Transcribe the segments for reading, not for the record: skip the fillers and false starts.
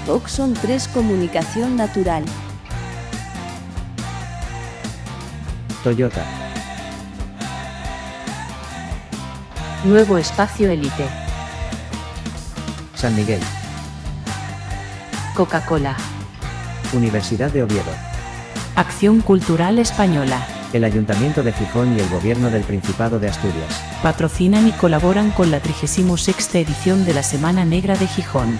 Oxon 3 Comunicación Natural. Toyota. Nuevo Espacio Elite. San Miguel. Coca-Cola. Universidad de Oviedo. Acción Cultural Española. El Ayuntamiento de Gijón y el Gobierno del Principado de Asturias. Patrocinan y colaboran con la 36ª edición de la Semana Negra de Gijón.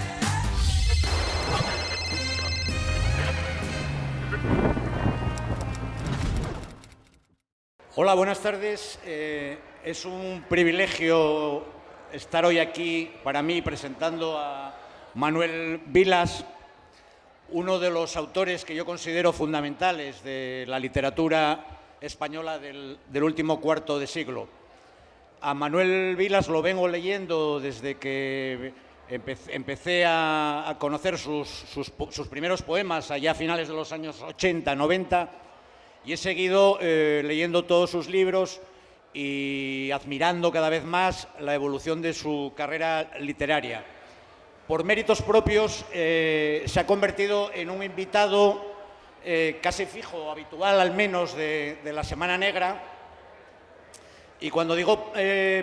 Hola, buenas tardes. Es un privilegio estar hoy aquí para mí presentando a Manuel Vilas, uno de los autores que yo considero fundamentales de la literatura española del último cuarto de siglo. A Manuel Vilas lo vengo leyendo desde que empecé a conocer sus primeros poemas allá a finales de los años 80, 90, y he seguido leyendo todos sus libros y admirando cada vez más la evolución de su carrera literaria. Por méritos propios se ha convertido en un invitado casi fijo, habitual al menos, de la Semana Negra. Y cuando digo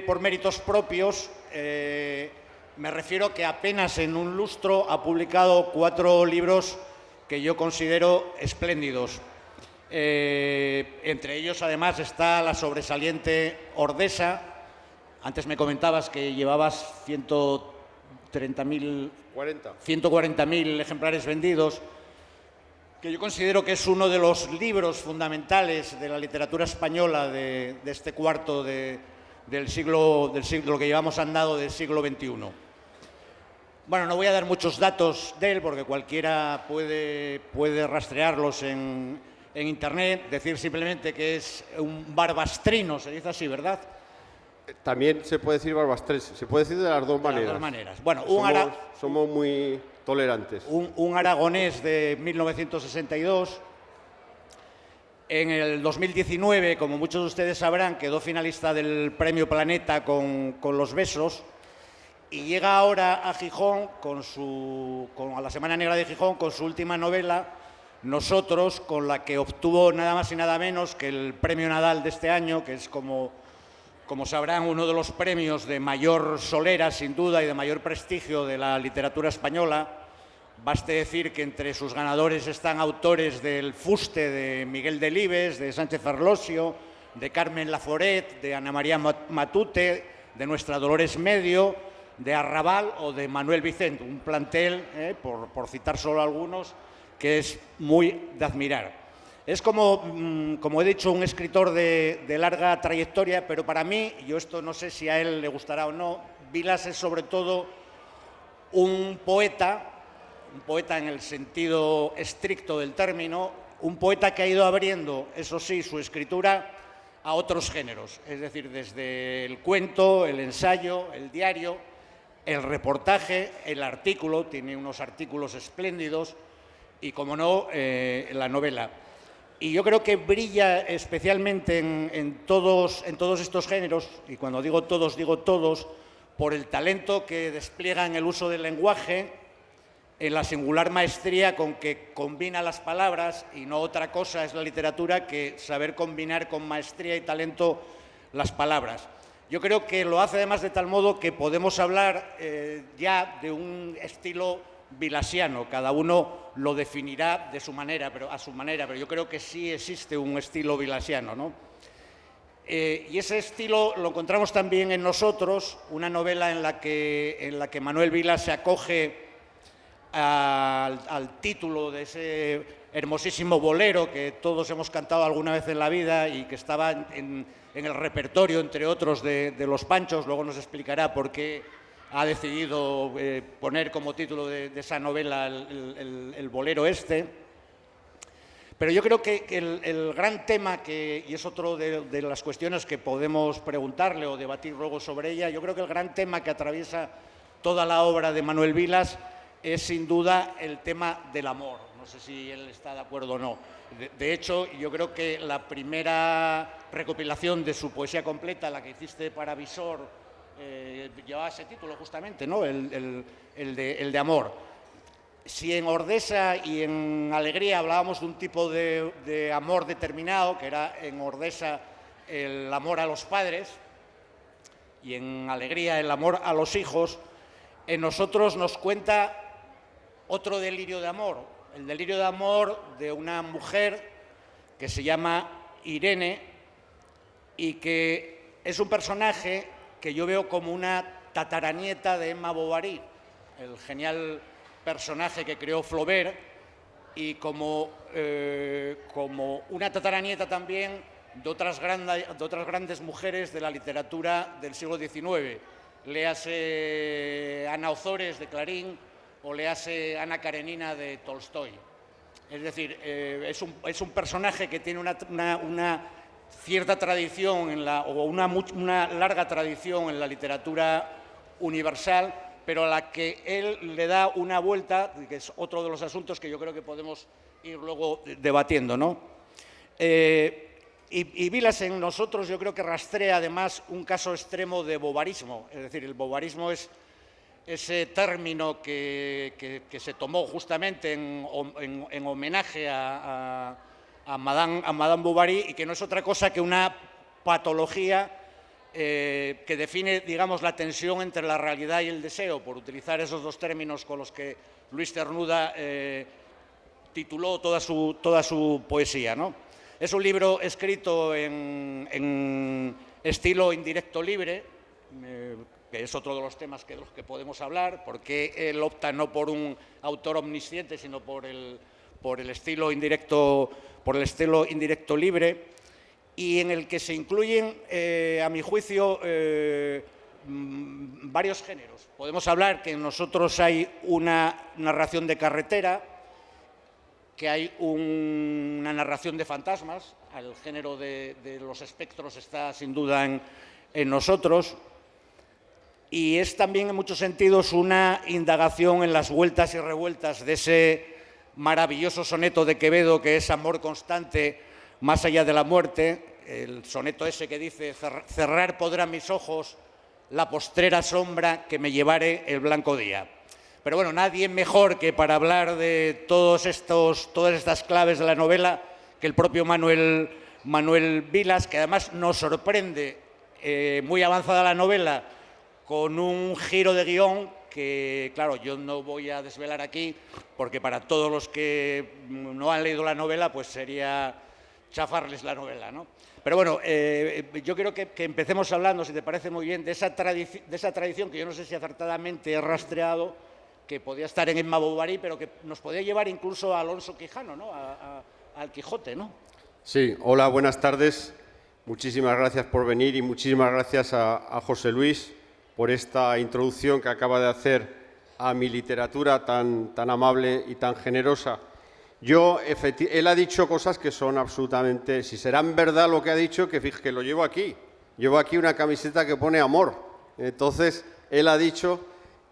por méritos propios, me refiero que apenas en un lustro ha publicado 4 libros que yo considero espléndidos. Entre ellos, además, está la sobresaliente Ordesa. Antes me comentabas que llevabas 140.000 ejemplares vendidos, que yo considero que es uno de los libros fundamentales de la literatura española de este cuarto del siglo, lo que llevamos andado del siglo XXI. Bueno, no voy a dar muchos datos de él porque cualquiera puede rastrearlos en Internet. Decir simplemente que es un barbastrino, se dice así, ¿verdad? También se puede decir barbastrense, se puede decir de las dos maneras. De las dos maneras. Bueno, somos muy tolerantes. Un aragonés de 1962. En el 2019, como muchos de ustedes sabrán, quedó finalista del Premio Planeta con Los Besos, y llega ahora a Gijón, a la Semana Negra de Gijón, con su última novela, Nosotros, con la que obtuvo nada más y nada menos que el Premio Nadal de este año, que es, como sabrán, uno de los premios de mayor solera, sin duda, y de mayor prestigio de la literatura española. Baste decir que entre sus ganadores están autores del Fuste de Miguel Delibes, de Sánchez Arlosio, de Carmen Laforet, de Ana María Matute, de nuestra Dolores Medio, de Arrabal o de Manuel Vicent, un plantel, por citar solo algunos, que es muy de admirar. Es como he dicho, un escritor de larga trayectoria, pero para mí, yo esto no sé si a él le gustará o no, Vilas es sobre todo un poeta en el sentido estricto del término, un poeta que ha ido abriendo, eso sí, su escritura a otros géneros, es decir, desde el cuento, el ensayo, el diario, el reportaje, el artículo, tiene unos artículos espléndidos, y, como no, la novela. Y yo creo que brilla especialmente en todos estos géneros, y cuando digo todos, por el talento que despliega en el uso del lenguaje, en la singular maestría con que combina las palabras, y no otra cosa es la literatura que saber combinar con maestría y talento las palabras. Yo creo que lo hace además de tal modo que podemos hablar ya de un estilo vilasiano. Cada uno lo definirá a su manera, pero yo creo que sí existe un estilo vilasiano, ¿no? Y ese estilo lo encontramos también en Nosotros, una novela en la que Manuel Vilas se acoge al título de ese hermosísimo bolero que todos hemos cantado alguna vez en la vida y que estaba en el repertorio, entre otros, de Los Panchos. Luego nos explicará por qué ha decidido poner como título de esa novela el bolero este. Pero yo creo que el gran tema, y es otro de las cuestiones que podemos preguntarle o debatir luego sobre ella, yo creo que el gran tema que atraviesa toda la obra de Manuel Vilas es sin duda el tema del amor. No sé si él está de acuerdo o no. De hecho, yo creo que la primera recopilación de su poesía completa, la que hiciste para Visor, llevaba ese título justamente, ¿no? El de amor. si en Ordesa y en Alegría hablábamos de un tipo de amor determinado, que era en Ordesa el amor a los padres y en Alegría el amor a los hijos, en nosotros nos cuenta otro delirio de amor, el delirio de amor de una mujer que se llama Irene y que es un personaje que yo veo como una tataranieta de Emma Bovary, el genial personaje que creó Flaubert, y como una tataranieta también de otras grandes mujeres de la literatura del siglo XIX. Léase Ana Ozores de Clarín o léase Ana Karenina de Tolstoy. Es decir, es un personaje que tiene una cierta tradición o una larga tradición en la literatura universal, pero a la que él le da una vuelta, que es otro de los asuntos que yo creo que podemos ir luego debatiendo, ¿no? Y Vilas en nosotros yo creo que rastrea además un caso extremo de bovarismo, es decir, el bovarismo es ese término que se tomó justamente en homenaje a Madame Bovary y que no es otra cosa que una patología que define, digamos, la tensión entre la realidad y el deseo, por utilizar esos dos términos con los que Luis Cernuda tituló toda su poesía, ¿no? Es un libro escrito en estilo indirecto libre, que es otro de los temas de los que podemos hablar, porque él opta no por un autor omnisciente, sino por el estilo indirecto libre, y en el que se incluyen, a mi juicio, varios géneros. Podemos hablar que en nosotros hay una narración de carretera, que hay una narración de fantasmas, el género de los espectros está sin duda en nosotros, y es también en muchos sentidos una indagación en las vueltas y revueltas de ese maravilloso soneto de Quevedo que es Amor constante más allá de la muerte, el soneto ese que dice: cerrar podrán mis ojos la postrera sombra que me llevare el blanco día. Pero bueno, nadie mejor que para hablar de todas estas claves de la novela que el propio Manuel Vilas, que además nos sorprende muy avanzada la novela con un giro de guión que, claro, yo no voy a desvelar aquí porque para todos los que no han leído la novela pues sería chafarles la novela, ¿no? Pero bueno, yo creo que empecemos hablando, si te parece muy bien, de esa tradición que yo no sé si acertadamente he rastreado, que podía estar en Emma Bovary, pero que nos podía llevar incluso a Alonso Quijano, ¿no? Al Quijote, ¿no? Sí, hola, buenas tardes. Muchísimas gracias por venir y muchísimas gracias a José Luis por esta introducción que acaba de hacer a mi literatura tan amable y tan generosa. Él ha dicho cosas que son absolutamente, si serán verdad lo que ha dicho, que fíjate que lo llevo aquí. Llevo aquí una camiseta que pone amor. Entonces, él ha dicho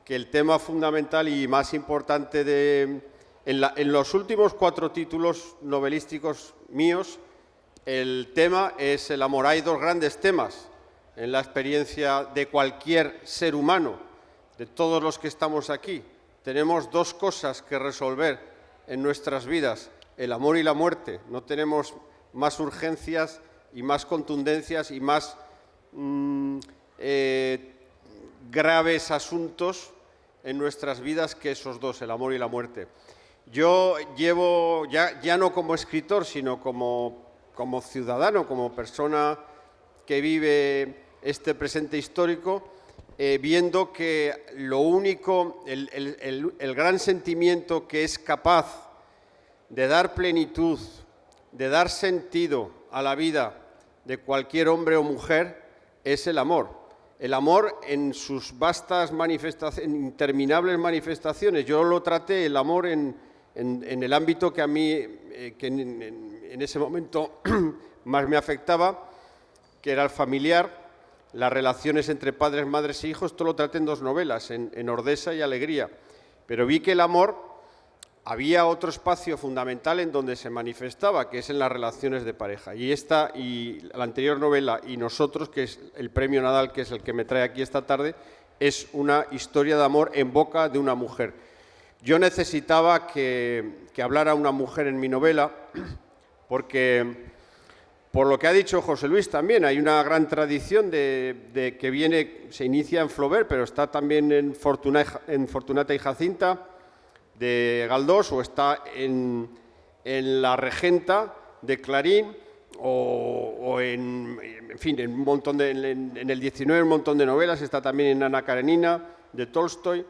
que el tema fundamental y más importante en los últimos 4 títulos novelísticos míos, el tema es el amor. Hay 2 grandes temas en la experiencia de cualquier ser humano, de todos los que estamos aquí. Tenemos 2 cosas que resolver en nuestras vidas, el amor y la muerte. No tenemos más urgencias y más contundencias y más graves asuntos en nuestras vidas que esos 2, el amor y la muerte. Yo llevo, ya no como escritor, sino como ciudadano, como persona que vive este presente histórico, viendo que lo único, el gran sentimiento que es capaz de dar plenitud, de dar sentido a la vida de cualquier hombre o mujer, es el amor. El amor en sus vastas manifestaciones, interminables manifestaciones. Yo lo traté, el amor, en el ámbito que a mí, que en ese momento más me afectaba, que era el familiar, las relaciones entre padres, madres e hijos. Esto lo traté en 2 novelas, en Ordesa y Alegría. Pero vi que el amor, había otro espacio fundamental en donde se manifestaba, que es en las relaciones de pareja. Y esta y la anterior novela, y Nosotros, que es el premio Nadal, que es el que me trae aquí esta tarde, es una historia de amor en boca de una mujer. Yo necesitaba que hablara una mujer en mi novela, porque, por lo que ha dicho José Luis también, hay una gran tradición de que se inicia en Flaubert, pero está también en Fortunata y Jacinta de Galdós, o está en La Regenta de Clarín, o en fin, en el 19 un montón de novelas, está también en Ana Karenina de Tolstoy,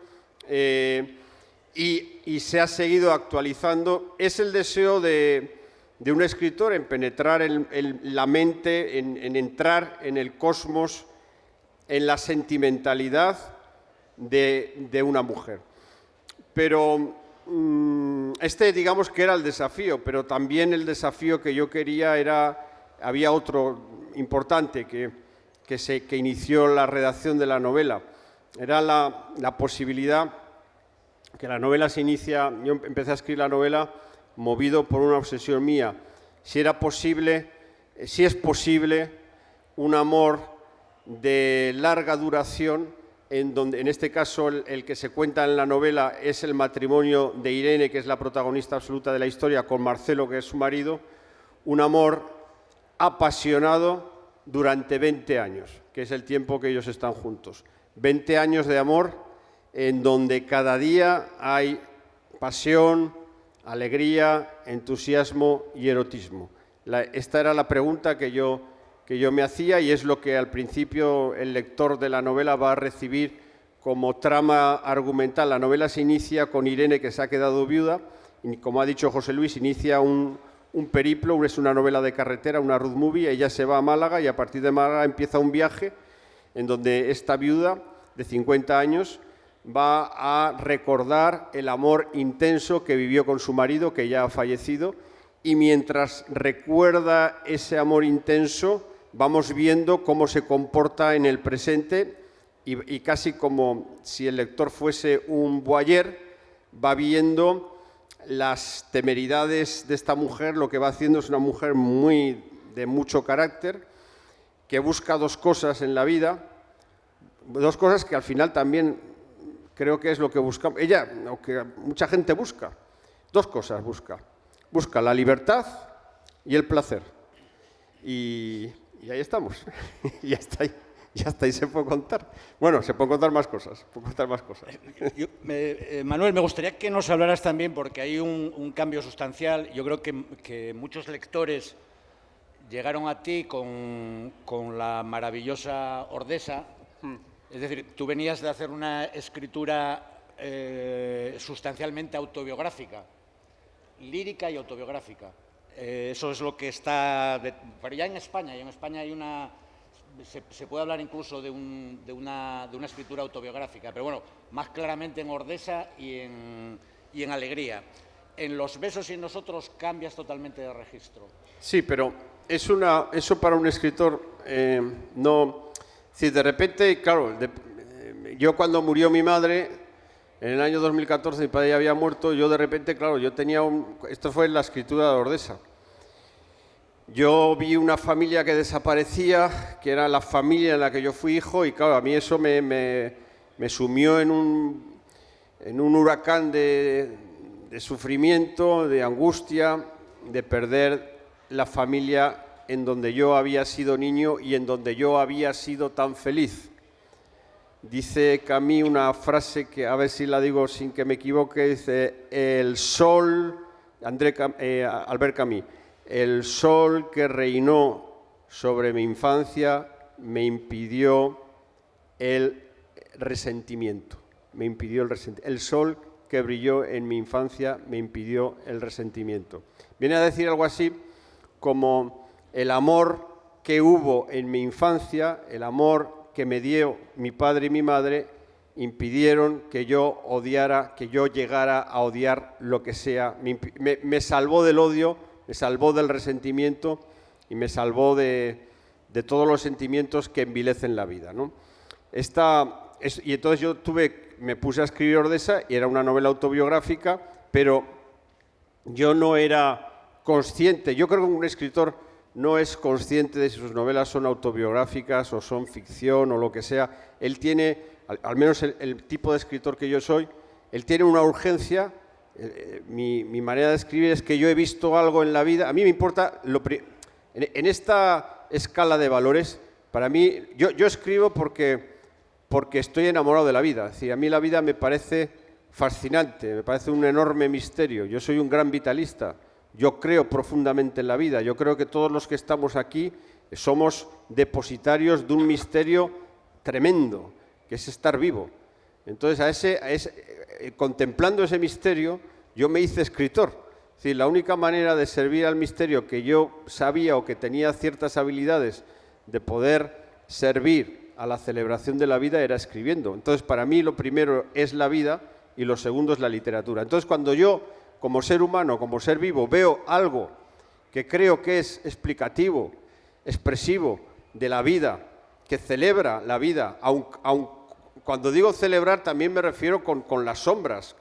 y se ha seguido actualizando. Es el deseo de un escritor en penetrar en la mente, en entrar en el cosmos, en la sentimentalidad de una mujer. Pero digamos que era el desafío, pero también el desafío que yo quería había otro importante que inició la redacción de la novela. Era la posibilidad que la novela se inicia. Yo empecé a escribir la novela movido por una obsesión mía, si es posible un amor de larga duración, en este caso el que se cuenta en la novela es el matrimonio de Irene, que es la protagonista absoluta de la historia, con Marcelo, que es su marido, un amor apasionado durante 20 años, que es el tiempo que ellos están juntos. 20 años de amor en donde cada día hay pasión, alegría, entusiasmo y erotismo. Esta era la pregunta que yo me hacía, y es lo que al principio el lector de la novela va a recibir como trama argumental. La novela se inicia con Irene, que se ha quedado viuda, y como ha dicho José Luis, inicia un periplo, es una novela de carretera, una road movie. Ella se va a Málaga y a partir de Málaga empieza un viaje en donde esta viuda de 50 años va a recordar el amor intenso que vivió con su marido, que ya ha fallecido, y mientras recuerda ese amor intenso, vamos viendo cómo se comporta en el presente, y casi como si el lector fuese un voyeur, va viendo las temeridades de esta mujer. Lo que va haciendo es una mujer de mucho carácter, que busca dos cosas en la vida, dos cosas que al final también creo que es lo que busca ella, lo que mucha gente busca. Dos cosas busca. Busca la libertad y el placer. Y ahí estamos. Ya está ahí se puede contar. Bueno, se pueden contar más cosas. Manuel, me gustaría que nos hablaras también, porque hay un cambio sustancial. Yo creo que muchos lectores llegaron a ti con la maravillosa Ordesa. Es decir, tú venías de hacer una escritura sustancialmente autobiográfica, lírica y autobiográfica. Eso es lo que está... Pero ya en España hay una... Se puede hablar incluso de una escritura autobiográfica, pero bueno, más claramente en Ordesa y en Alegría. En Los besos y en nosotros cambias totalmente de registro. Sí, pero eso para un escritor no... Si de repente, claro, yo cuando murió mi madre, en el año 2014, mi padre ya había muerto, yo de repente, claro, yo tenía esto fue la escritura de Ordesa. Yo vi una familia que desaparecía, que era la familia en la que yo fui hijo, y claro, a mí eso me sumió en un huracán de sufrimiento, de angustia, de perder la familia en donde yo había sido niño y en donde yo había sido tan feliz. Dice Camus una frase que, a ver si la digo sin que me equivoque, dice, el sol, Albert Camus, el sol que reinó sobre mi infancia me impidió el resentimiento. El sol que brilló en mi infancia me impidió el resentimiento. Viene a decir algo así como el amor que hubo en mi infancia, el amor que me dio mi padre y mi madre, impidieron que yo llegara a odiar lo que sea. Me salvó del odio, me salvó del resentimiento y me salvó de todos los sentimientos que envilecen la vida, ¿no? Y entonces me puse a escribir Ordesa, y era una novela autobiográfica, pero yo no era consciente. Yo creo que un escritor no es consciente de si sus novelas son autobiográficas o son ficción o lo que sea. Él tiene, al menos el tipo de escritor que yo soy, él tiene una urgencia. Mi manera de escribir es que yo he visto algo en la vida. A mí me importa, en esta escala de valores, para mí, yo escribo porque estoy enamorado de la vida. Es decir, a mí la vida me parece fascinante, me parece un enorme misterio. Yo soy un gran vitalista, yo creo profundamente en la vida. Yo creo que todos los que estamos aquí somos depositarios de un misterio tremendo, que es estar vivo. Entonces, contemplando ese misterio, yo me hice escritor. Es decir, la única manera de servir al misterio que yo sabía o que tenía ciertas habilidades de poder servir a la celebración de la vida era escribiendo. Entonces, para mí lo primero es la vida y lo segundo es la literatura. Entonces, cuando yo, como ser humano, como ser vivo, veo algo que creo que es explicativo, expresivo de la vida, que celebra la vida, cuando digo celebrar también me refiero con las sombras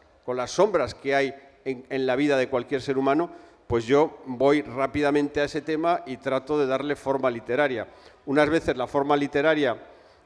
que hay en la vida de cualquier ser humano, pues yo voy rápidamente a ese tema y trato de darle forma literaria. Unas veces la forma literaria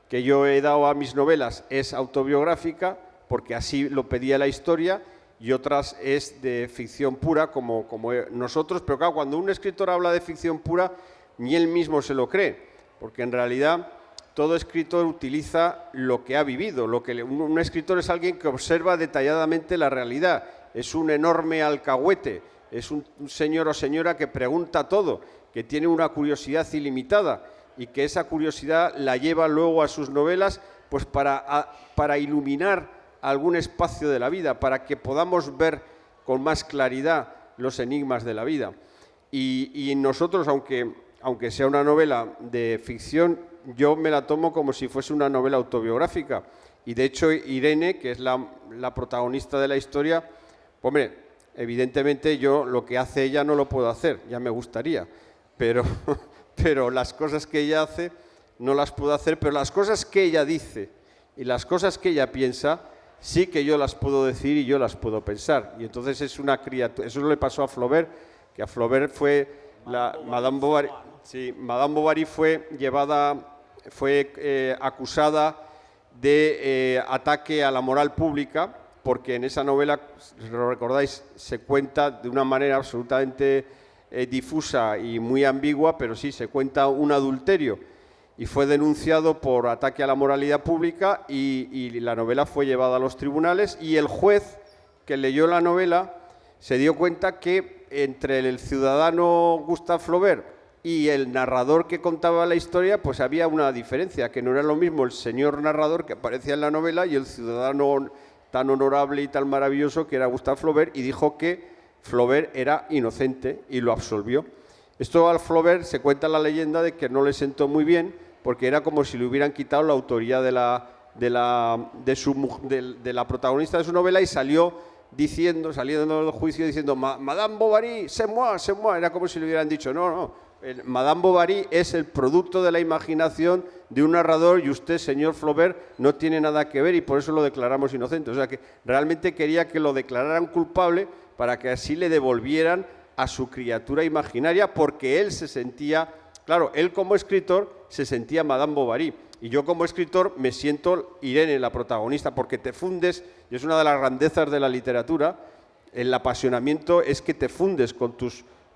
que yo he dado a mis novelas es autobiográfica, porque así lo pedía la historia, y otras es de ficción pura, como nosotros, pero claro, cuando un escritor habla de ficción pura, ni él mismo se lo cree, porque en realidad todo escritor utiliza lo que ha vivido. Un escritor es alguien que observa detalladamente la realidad, es un enorme alcahuete, es un señor o señora que pregunta todo, que tiene una curiosidad ilimitada y que esa curiosidad la lleva luego a sus novelas pues para iluminar algún espacio de la vida, para que podamos ver con más claridad los enigmas de la vida. Y nosotros, aunque sea una novela de ficción, yo me la tomo como si fuese una novela autobiográfica. Y de hecho, Irene, que es la protagonista de la historia, hombre, evidentemente yo lo que hace ella no lo puedo hacer, ya me gustaría, pero las cosas que ella hace no las puedo hacer, pero las cosas que ella dice y las cosas que ella piensa, sí que yo las puedo decir y yo las puedo pensar. Y entonces es una criatura. Eso le pasó a Flaubert, que a Flaubert fue Madame Bovary. Sí, Madame Bovary fue acusada de ataque a la moral pública, porque en esa novela, si lo recordáis, se cuenta de una manera absolutamente difusa y muy ambigua, pero sí se cuenta un adulterio. Y fue denunciado por ataque a la moralidad pública y la novela fue llevada a los tribunales, y el juez que leyó la novela se dio cuenta que entre el ciudadano Gustave Flaubert y el narrador que contaba la historia, pues había una diferencia, que no era lo mismo el señor narrador que aparecía en la novela y el ciudadano tan honorable y tan maravilloso que era Gustave Flaubert, y dijo que Flaubert era inocente y lo absolvió. Esto al Flaubert se cuenta la leyenda de que no le sentó muy bien, porque era como si le hubieran quitado la autoría de la protagonista de su novela, y saliendo del juicio diciendo Madame Bovary, c'est moi, c'est moi. Era como si le hubieran dicho, no, Madame Bovary es el producto de la imaginación de un narrador y usted, señor Flaubert, no tiene nada que ver, y por eso lo declaramos inocente. O sea que realmente quería que lo declararan culpable para que así le devolvieran a su criatura imaginaria, porque él se sentía, claro, él como escritor se sentía Madame Bovary, y yo como escritor me siento Irene, la protagonista, porque te fundes, y es una de las grandezas de la literatura, el apasionamiento es que te fundes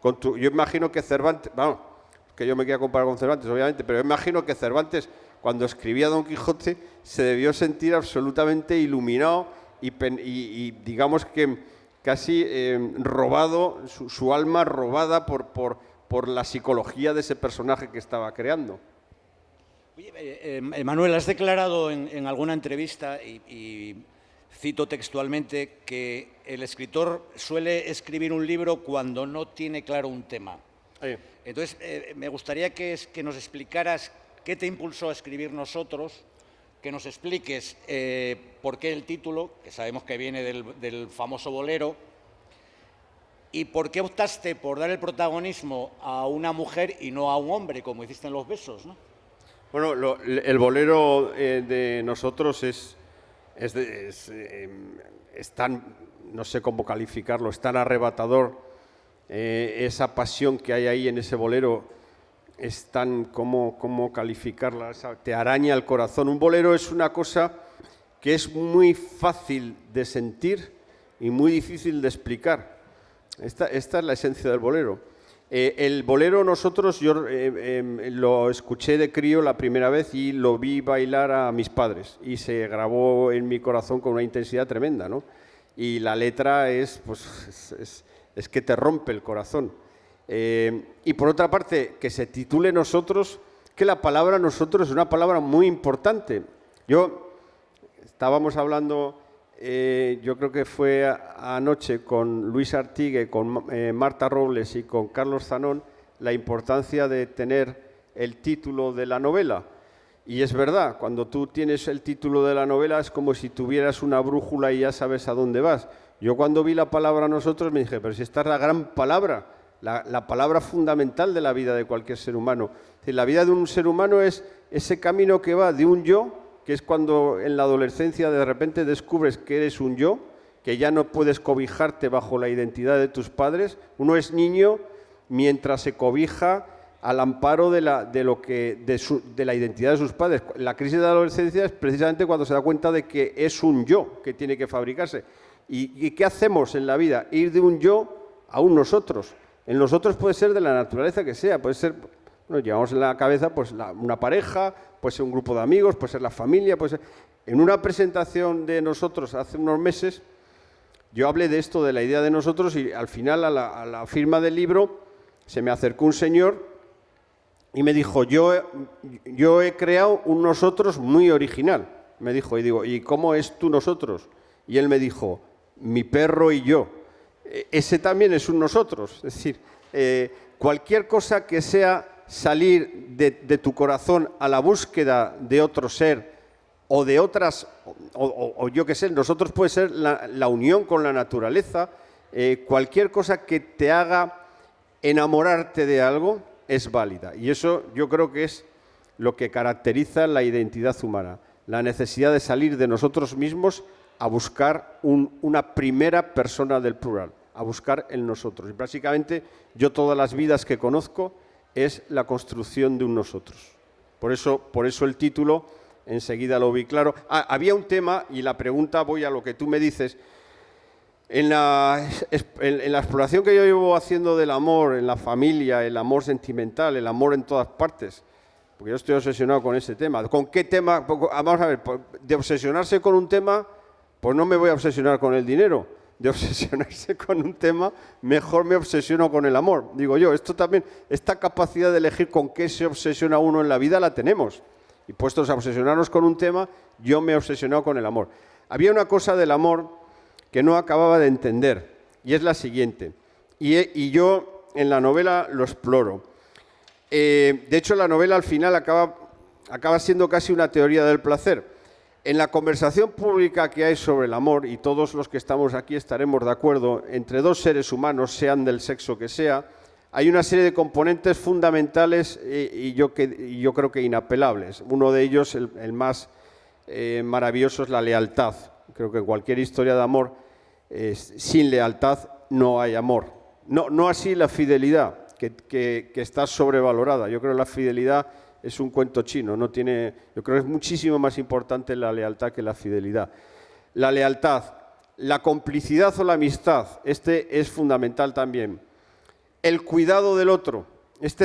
yo imagino que Cervantes, vamos, que yo me quiera comparar con Cervantes, obviamente, pero yo imagino que Cervantes, cuando escribía Don Quijote, se debió sentir absolutamente iluminado y digamos que casi robado, su alma robada por la psicología de ese personaje que estaba creando. Oye, Manuel, has declarado en alguna entrevista, y cito textualmente, que el escritor suele escribir un libro cuando no tiene claro un tema. Entonces, me gustaría que nos explicaras qué te impulsó a escribir Nosotros, que nos expliques por qué el título, que sabemos que viene del famoso bolero, y por qué optaste por dar el protagonismo a una mujer y no a un hombre, como hiciste en Los Besos, ¿no? Bueno, el bolero de Nosotros es tan, no sé cómo calificarlo, es tan arrebatador, esa pasión que hay ahí en ese bolero es tan, ¿cómo calificarla? Te araña el corazón. Un bolero es una cosa que es muy fácil de sentir y muy difícil de explicar. Esta es la esencia del bolero. El bolero nosotros, yo lo escuché de crío la primera vez y lo vi bailar a mis padres y se grabó en mi corazón con una intensidad tremenda, ¿no? Y la letra es que te rompe el corazón. Y por otra parte, que se titule Nosotros, que la palabra nosotros es una palabra muy importante. Estábamos hablando, yo creo que fue anoche con Luis Artigue, con Marta Robles y con Carlos Zanón, la importancia de tener el título de la novela. Y es verdad, cuando tú tienes el título de la novela es como si tuvieras una brújula y ya sabes a dónde vas. Yo cuando vi la palabra nosotros me dije, pero si esta es la gran palabra, la palabra fundamental de la vida de cualquier ser humano. Es decir, la vida de un ser humano es ese camino que va de un yo, que es cuando en la adolescencia de repente descubres que eres un yo, que ya no puedes cobijarte bajo la identidad de tus padres. Uno es niño mientras se cobija al amparo de la identidad de sus padres. La crisis de la adolescencia es precisamente cuando se da cuenta de que es un yo que tiene que fabricarse. ¿Y qué hacemos en la vida? Ir de un yo a un nosotros. El nosotros puede ser de la naturaleza que sea, puede ser, bueno, llevamos en la cabeza pues una pareja, puede ser un grupo de amigos, puede ser la familia, puede ser... En una presentación de nosotros hace unos meses, yo hablé de esto, de la idea de nosotros, y al final a la firma del libro se me acercó un señor y me dijo, yo he creado un nosotros muy original. Me dijo, y digo, ¿y cómo es tu nosotros? Y él me dijo, mi perro y yo. Ese también es un nosotros. Es decir, cualquier cosa que sea salir de tu corazón a la búsqueda de otro ser o de otras, o yo qué sé, nosotros puede ser la unión con la naturaleza, cualquier cosa que te haga enamorarte de algo es válida. Y eso yo creo que es lo que caracteriza la identidad humana, la necesidad de salir de nosotros mismos a buscar una primera persona del plural, a buscar el nosotros. Y básicamente yo todas las vidas que conozco es la construcción de un nosotros. Por eso el título enseguida lo vi claro. Había un tema, y la pregunta, voy a lo que tú me dices, en la exploración que yo llevo haciendo del amor en la familia, el amor sentimental, el amor en todas partes, porque yo estoy obsesionado con ese tema. ¿Con qué tema? Vamos a ver, de obsesionarse con un tema, pues no me voy a obsesionar con el dinero. De obsesionarse con un tema, mejor me obsesiono con el amor. Digo yo, esto también, esta capacidad de elegir con qué se obsesiona uno en la vida la tenemos. Y puestos a obsesionarnos con un tema, yo me he obsesionado con el amor. Había una cosa del amor que no acababa de entender, y es la siguiente. Y yo en la novela lo exploro. De hecho, la novela al final acaba siendo casi una teoría del placer. En la conversación pública que hay sobre el amor, y todos los que estamos aquí estaremos de acuerdo, entre dos seres humanos, sean del sexo que sea, hay una serie de componentes fundamentales y yo creo que inapelables. Uno de ellos, el más maravilloso, es la lealtad. Creo que en cualquier historia de amor, sin lealtad no hay amor. No así la fidelidad, que está sobrevalorada. Yo creo que la fidelidad es un cuento chino, yo creo que es muchísimo más importante la lealtad que la fidelidad. La lealtad, la complicidad o la amistad, es fundamental también. El cuidado del otro, es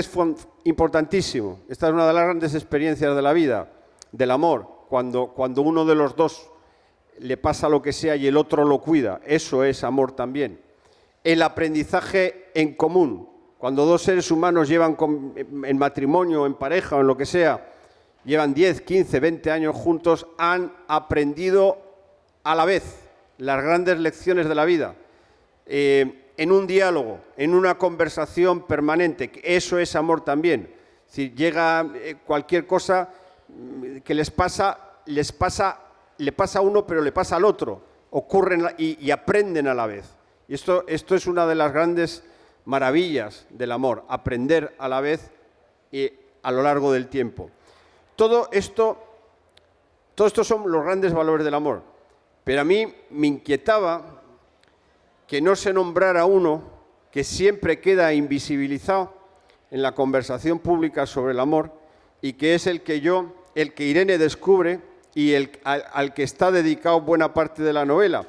importantísimo. Esta es una de las grandes experiencias de la vida, del amor, cuando uno de los dos le pasa lo que sea y el otro lo cuida, eso es amor también. El aprendizaje en común. Cuando dos seres humanos llevan en matrimonio, en pareja o en lo que sea, llevan 10, 15, 20 años juntos, han aprendido a la vez las grandes lecciones de la vida, en un diálogo, en una conversación permanente. Eso es amor también. Si llega cualquier cosa que le pasa a uno, pero le pasa al otro, ocurren y aprenden a la vez. Y esto es una de las grandes maravillas del amor, aprender a la vez y a lo largo del tiempo. Todo esto son los grandes valores del amor, pero a mí me inquietaba que no se nombrara uno que siempre queda invisibilizado en la conversación pública sobre el amor y que es el que Irene descubre y al que está dedicado buena parte de la novela.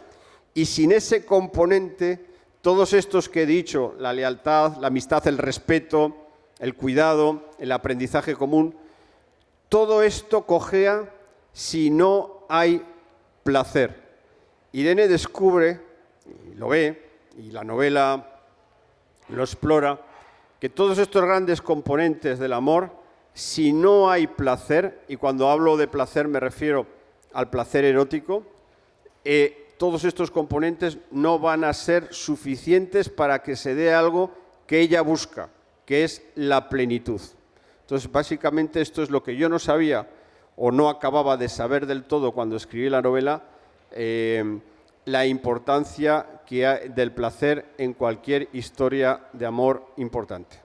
Y sin ese componente, todos estos que he dicho, la lealtad, la amistad, el respeto, el cuidado, el aprendizaje común, todo esto cojea si no hay placer. Irene descubre, y lo ve, y la novela lo explora, que todos estos grandes componentes del amor, si no hay placer, y cuando hablo de placer me refiero al placer erótico, todos estos componentes no van a ser suficientes para que se dé algo que ella busca, que es la plenitud. Entonces, básicamente esto es lo que yo no sabía o no acababa de saber del todo cuando escribí la novela, la importancia que hay del placer en cualquier historia de amor importante.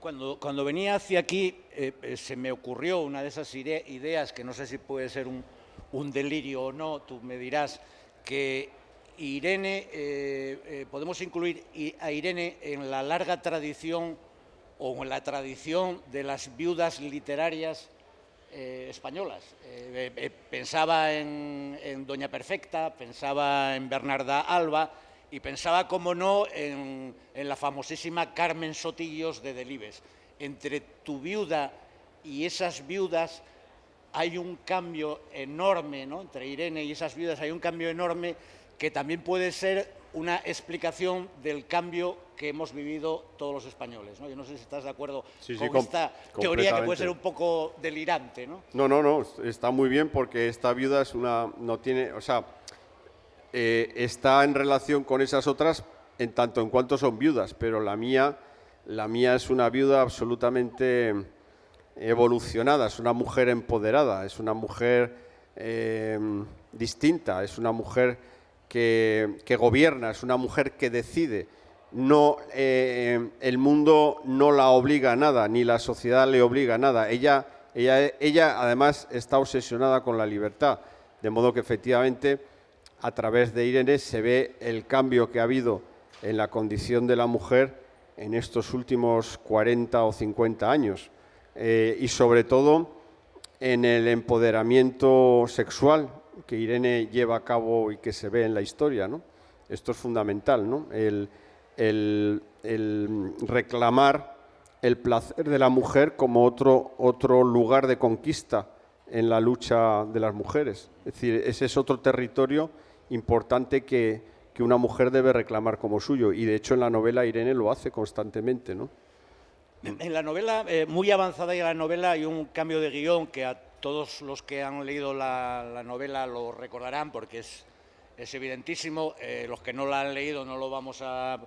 Cuando venía hacia aquí, se me ocurrió una de esas ideas, que no sé si puede ser un delirio o no, tú me dirás, que Irene, podemos incluir a Irene en la larga tradición o en la tradición de las viudas literarias españolas. Pensaba en Doña Perfecta, pensaba en Bernarda Alba y pensaba, como no, en la famosísima Carmen Sotillos de Delibes. Entre tu viuda y esas viudas hay un cambio enorme, ¿no? Entre Irene y esas viudas hay un cambio enorme que también puede ser una explicación del cambio que hemos vivido todos los españoles, ¿no? Yo no sé si estás de acuerdo con esta teoría que puede ser un poco delirante, ¿no? No, está muy bien, porque esta viuda es está en relación con esas otras en tanto en cuanto son viudas, pero la mía es una viuda absolutamente evolucionada, es una mujer empoderada, es una mujer distinta, es una mujer que gobierna, es una mujer que decide. No, el mundo no la obliga a nada, ni la sociedad le obliga a nada. Ella además está obsesionada con la libertad, de modo que efectivamente a través de Irene se ve el cambio que ha habido en la condición de la mujer en estos últimos 40 o 50 años y sobre todo en el empoderamiento sexual que Irene lleva a cabo y que se ve en la historia, ¿no? Esto es fundamental, ¿no? El reclamar el placer de la mujer como otro lugar de conquista en la lucha de las mujeres. Es decir, ese es otro territorio importante que una mujer debe reclamar como suyo, y de hecho en la novela Irene lo hace constantemente, ¿no? En la novela, muy avanzada ya la novela, hay un cambio de guión que a todos los que han leído la novela lo recordarán, porque es evidentísimo. Los que no la han leído no lo vamos a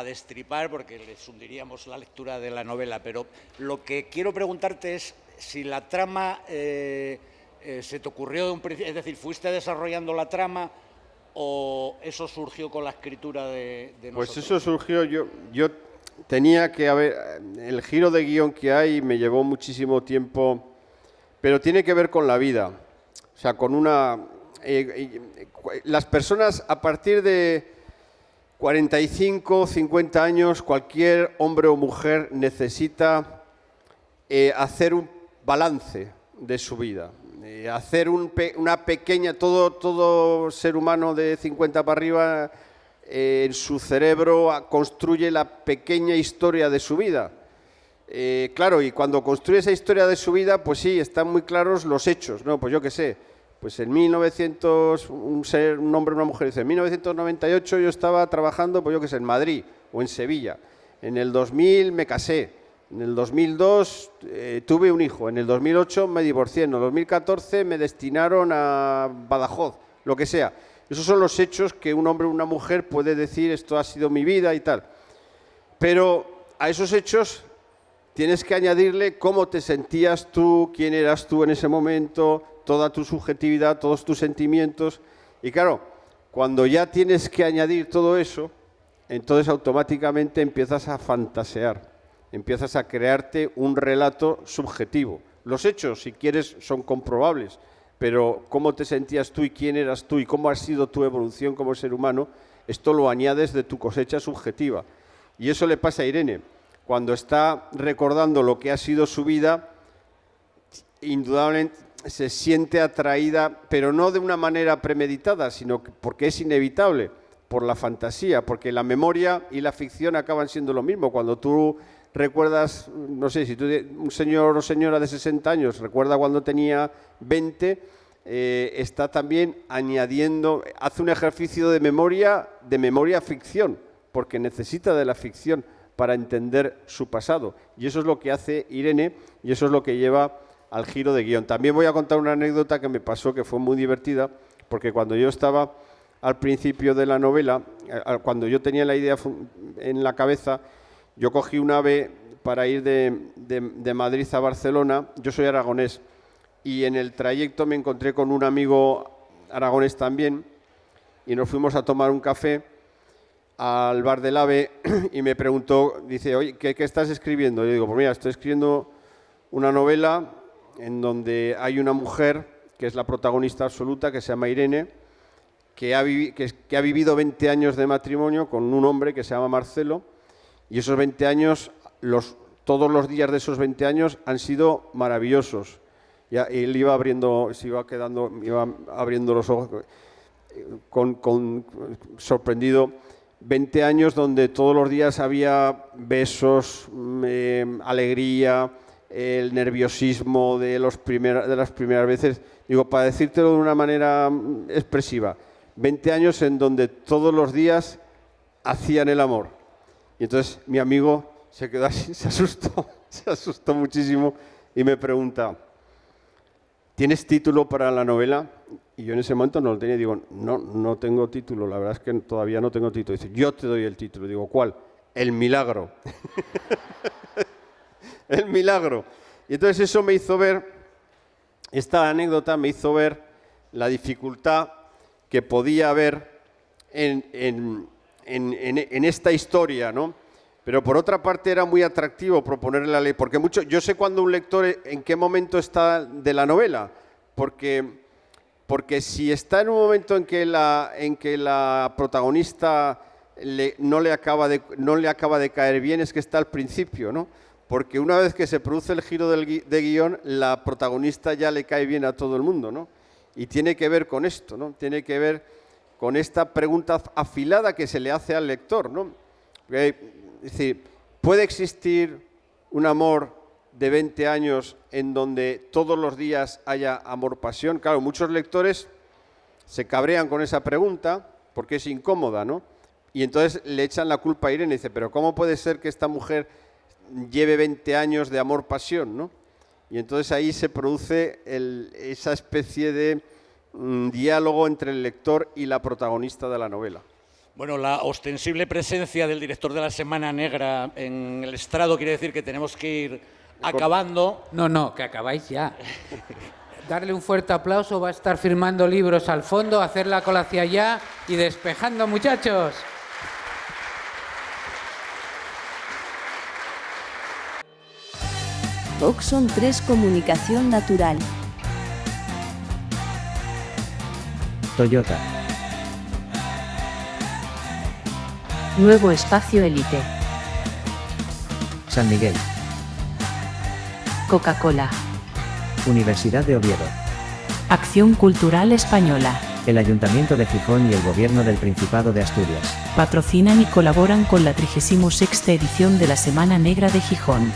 destripar porque les hundiríamos la lectura de la novela, pero lo que quiero preguntarte es si la trama se te ocurrió de un principio, es decir, ¿fuiste desarrollando la trama o eso surgió con la escritura de nosotros? Pues eso surgió, yo tenía que haber, el giro de guión que hay me llevó muchísimo tiempo, pero tiene que ver con la vida, o sea, con las personas a partir de 45, 50 años, cualquier hombre o mujer necesita hacer un balance de su vida, hacer una pequeña, todo ser humano de 50 para arriba en su cerebro construye la pequeña historia de su vida. Claro, y cuando construye esa historia de su vida, pues sí, están muy claros los hechos, ¿no? Pues yo qué sé, pues en 1900, un hombre o una mujer dice, en 1998 yo estaba trabajando, pues yo qué sé, en Madrid o en Sevilla. En el 2000 me casé. En el 2002 tuve un hijo, en el 2008 me divorcié, en el 2014 me destinaron a Badajoz, lo que sea. Esos son los hechos que un hombre o una mujer puede decir, esto ha sido mi vida y tal. Pero a esos hechos tienes que añadirle cómo te sentías tú, quién eras tú en ese momento, toda tu subjetividad, todos tus sentimientos. Y claro, cuando ya tienes que añadir todo eso, entonces automáticamente empiezas a fantasear. Empiezas a crearte un relato subjetivo. Los hechos, si quieres, son comprobables, pero cómo te sentías tú y quién eras tú y cómo ha sido tu evolución como ser humano, esto lo añades de tu cosecha subjetiva. Y eso le pasa a Irene. Cuando está recordando lo que ha sido su vida, indudablemente se siente atraída, pero no de una manera premeditada, sino porque es inevitable, por la fantasía, porque la memoria y la ficción acaban siendo lo mismo. Cuando tú recuerdas, no sé, si tú, un señor o señora de 60 años recuerda cuando tenía 20, está también añadiendo, hace un ejercicio de memoria ficción, porque necesita de la ficción para entender su pasado. Y eso es lo que hace Irene y eso es lo que lleva al giro de guión. También voy a contar una anécdota que me pasó que fue muy divertida, porque cuando yo estaba al principio de la novela, cuando yo tenía la idea en la cabeza, yo cogí un AVE para ir de Madrid a Barcelona. Yo soy aragonés y en el trayecto me encontré con un amigo aragonés también y nos fuimos a tomar un café al bar del AVE y me preguntó, dice, oye, ¿qué estás escribiendo? Yo digo, pues mira, estoy escribiendo una novela en donde hay una mujer que es la protagonista absoluta, que se llama Irene, que ha vivido 20 años de matrimonio con un hombre que se llama Marcelo, y esos 20 años, todos los días de esos 20 años han sido maravillosos. Ya, él iba abriendo los ojos sorprendido. 20 años donde todos los días había besos, alegría, el nerviosismo de las primeras veces. Digo, para decírtelo de una manera expresiva, 20 años en donde todos los días hacían el amor. Y entonces mi amigo se quedó así, se asustó muchísimo y me pregunta, ¿tienes título para la novela? Y yo en ese momento no lo tenía. Digo, no tengo título, la verdad es que todavía no tengo título. Dice, yo te doy el título. Digo, ¿cuál? El milagro. El milagro. Y entonces eso me hizo ver, esta anécdota me hizo ver la dificultad que podía haber en esta historia, ¿no? Pero por otra parte era muy atractivo proponerle la ley, porque yo sé cuando un lector en qué momento está de la novela, porque si está en un momento en que la protagonista no le acaba de caer bien, es que está al principio, ¿no? Porque una vez que se produce el giro de guión, la protagonista ya le cae bien a todo el mundo, ¿no? Y tiene que ver con esto, ¿no? Tiene que ver con esta pregunta afilada que se le hace al lector, ¿no? Es decir, ¿puede existir un amor de 20 años en donde todos los días haya amor-pasión? Claro, muchos lectores se cabrean con esa pregunta porque es incómoda, ¿no? Y entonces le echan la culpa a Irene y dice, pero ¿cómo puede ser que esta mujer lleve 20 años de amor-pasión, ¿no? Y entonces ahí se produce esa especie de diálogo entre el lector y la protagonista de la novela. Bueno, la ostensible presencia del director de la Semana Negra en el estrado quiere decir que tenemos que ir acabando. No, que acabáis ya. Darle un fuerte aplauso, va a estar firmando libros al fondo, hacer la cola hacia allá y despejando, muchachos. Oxon 3 Comunicación Natural. Toyota. Nuevo espacio Elite. San Miguel. Coca-Cola. Universidad de Oviedo. Acción Cultural Española. El Ayuntamiento de Gijón y el Gobierno del Principado de Asturias. Patrocinan y colaboran con la 36ª edición de la Semana Negra de Gijón.